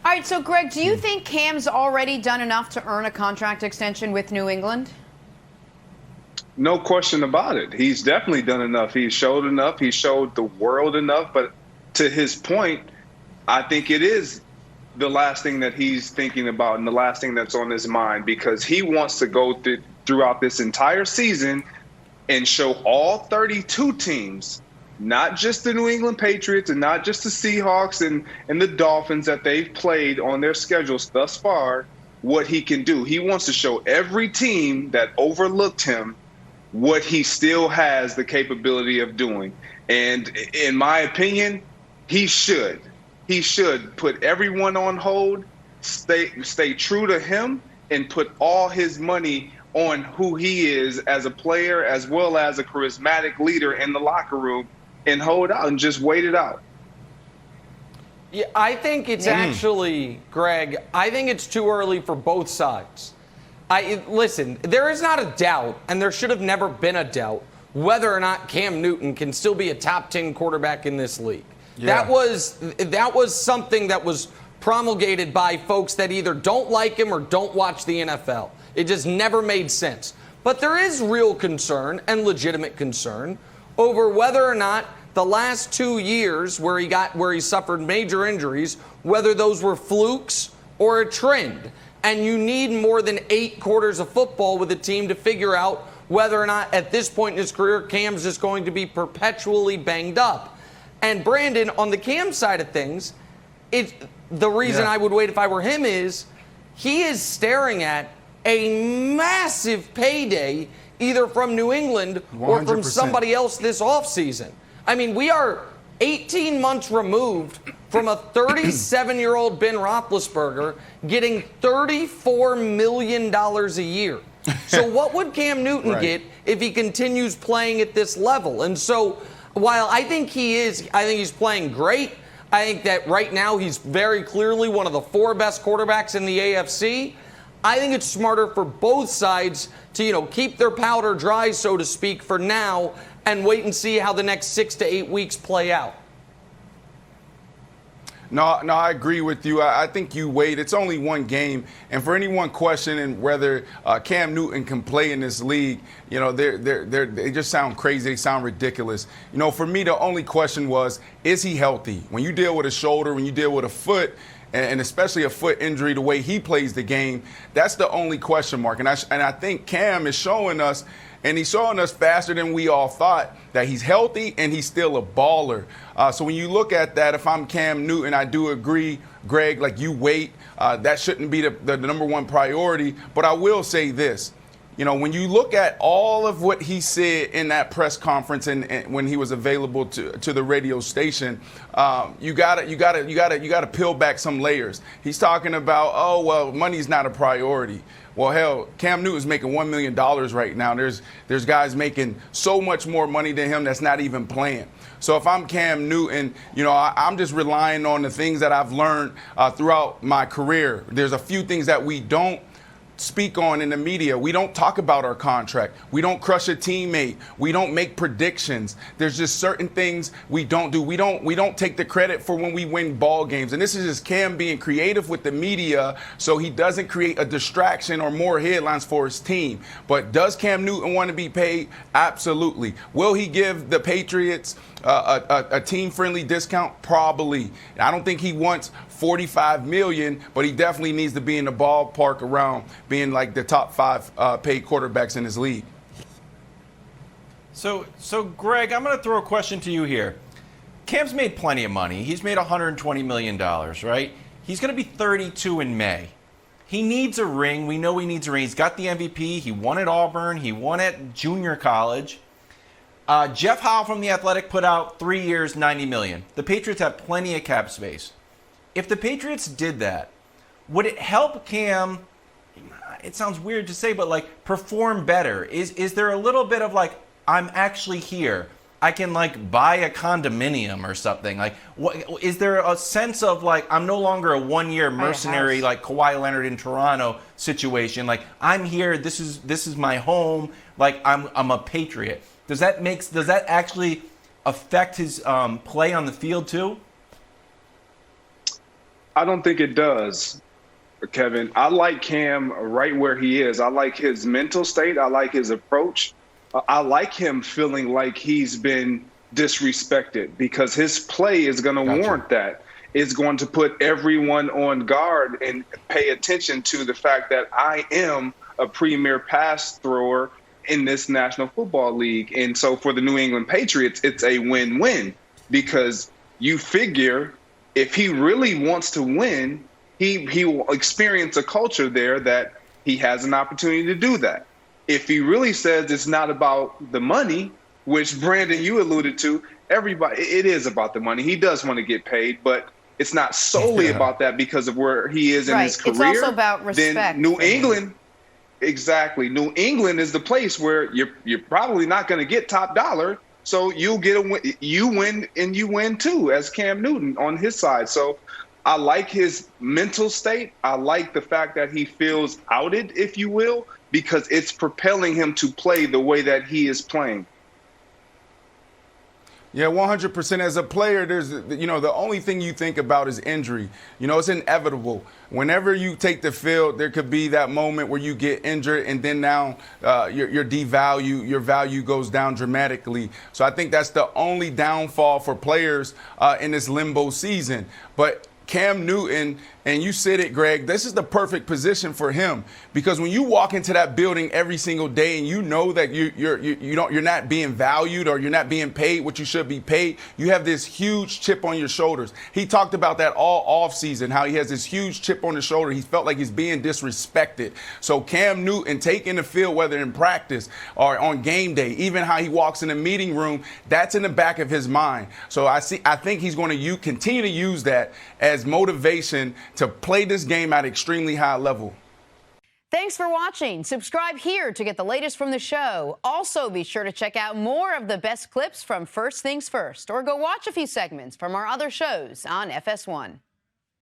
All right, so Greg, do you think Cam's already done enough to earn a contract extension with New England? No question about it. He's definitely done enough. He's showed enough. He showed the world enough. But to his point, I think it is the last thing that he's thinking about and the last thing that's on his mind, because he wants to go throughout this entire season and show all 32 teams, not just the New England Patriots and not just the Seahawks and the Dolphins that they've played on their schedules thus far, what he can do. He wants to show every team that overlooked him what he still has the capability of doing. And in my opinion, he should. He should put everyone on hold, stay true to him, and put all his money on who he is as a player as well as a charismatic leader in the locker room, and hold out and just wait it out. Yeah, I think it's actually, Greg, I think it's too early for both sides. Listen, there is not a doubt, and there should have never been a doubt, whether or not Cam Newton can still be a top 10 quarterback in this league. Yeah. That was something that was promulgated by folks that either don't like him or don't watch the NFL. It just never made sense. But there is real concern and legitimate concern over whether or not the last 2 years where he suffered major injuries, whether those were flukes or a trend. And you need more than 8 quarters of football with a team to figure out whether or not at this point in his career Cam's just going to be perpetually banged up. And Brandon, on the Cam side of things, the reason I would wait if I were him is he is staring at a massive payday either from New England 100%. Or from somebody else this offseason. I mean, we are 18 months removed from a 37-year-old Ben Roethlisberger getting $34 million a year. So what would Cam Newton get if he continues playing at this level? And so while I think he's playing great, I think that right now he's very clearly one of the 4 best quarterbacks in the AFC. I think it's smarter for both sides to, keep their powder dry, so to speak, for now and wait and see how the next 6 to 8 weeks play out. No, I agree with you. I think you wait. It's only one game. And for anyone questioning whether Cam Newton can play in this league, they just sound crazy. They sound ridiculous. For me, the only question was, is he healthy? When you deal with a shoulder, when you deal with a foot, and especially a foot injury, the way he plays the game, that's the only question mark. And I think Cam is showing us, and he's showing us faster than we all thought, that he's healthy and he's still a baller. So when you look at that, if I'm Cam Newton, I do agree, Greg, you wait. That shouldn't be the number one priority. But I will say this. When you look at all of what he said in that press conference and when he was available to the radio station, you gotta peel back some layers. He's talking about, money's not a priority. Well, hell, Cam Newton's making $1 million right now. There's guys making so much more money than him that's not even playing. So if I'm Cam Newton, I'm just relying on the things that I've learned throughout my career. There's a few things that we don't speak on in the media. We don't talk about our contract. We don't crush a teammate. We don't make predictions. There's just certain things we don't do. We don't take the credit for when we win ball games. And this is just Cam being creative with the media so he doesn't create a distraction or more headlines for his team. But does Cam Newton want to be paid? Absolutely. Will he give the Patriots a team-friendly discount? Probably. I don't think he wants $45 million, but he definitely needs to be in the ballpark around being like the top 5 paid quarterbacks in his league. So Greg, I'm going to throw a question to you here. Cam's made plenty of money. He's made $120 million, right? He's going to be 32 in May. He needs a ring. We know he needs a ring. He's got the MVP. He won at Auburn. He won at junior college. Jeff Howe from The Athletic put out 3 years, $90 million. The Patriots have plenty of cap space. If the Patriots did that, would it help Cam, it sounds weird to say, but perform better? Is there a little bit of I'm actually here. I can buy a condominium or something. Is there a sense of I'm no longer a 1-year mercenary like Kawhi Leonard in Toronto situation? I'm here. This is my home. I'm a Patriot. Does that actually affect his play on the field too? I don't think it does, Kevin. I like Cam right where he is. I like his mental state. I like his approach. I like him feeling like he's been disrespected because his play is going to warrant that. It's going to put everyone on guard and pay attention to the fact that I am a premier pass thrower in this National Football League. And so for the New England Patriots, it's a win-win because you figure if he really wants to win, he will experience a culture there that he has an opportunity to do that. If he really says it's not about the money, which Brandon, you alluded to, it is about the money. He does want to get paid, but it's not solely about that because of where he is in his career. It's also about respect. Then New England, exactly. New England is the place where you're probably not going to get top dollar. So you'll get you win and you win too, as Cam Newton on his side. So I like his mental state. I like the fact that he feels outed, if you will, because it's propelling him to play the way that he is playing. Yeah, 100%. As a player, there's, the only thing you think about is injury. It's inevitable. Whenever you take the field, there could be that moment where you get injured and then now your value goes down dramatically. So I think that's the only downfall for players in this limbo season. But Cam Newton, and you said it, Greg, this is the perfect position for him because when you walk into that building every single day and you know that you're not being valued or you're not being paid what you should be paid, you have this huge chip on your shoulders. He talked about that all offseason, how he has this huge chip on his shoulder. He felt like he's being disrespected. So Cam Newton taking the field, whether in practice or on game day, even how he walks in the meeting room, that's in the back of his mind. So I think he's going to continue to use that as motivation to play this game at extremely high level. Thanks for watching. Subscribe here to get the latest from the show. Also, be sure to check out more of the best clips from First Things First, or go watch a few segments from our other shows on FS1.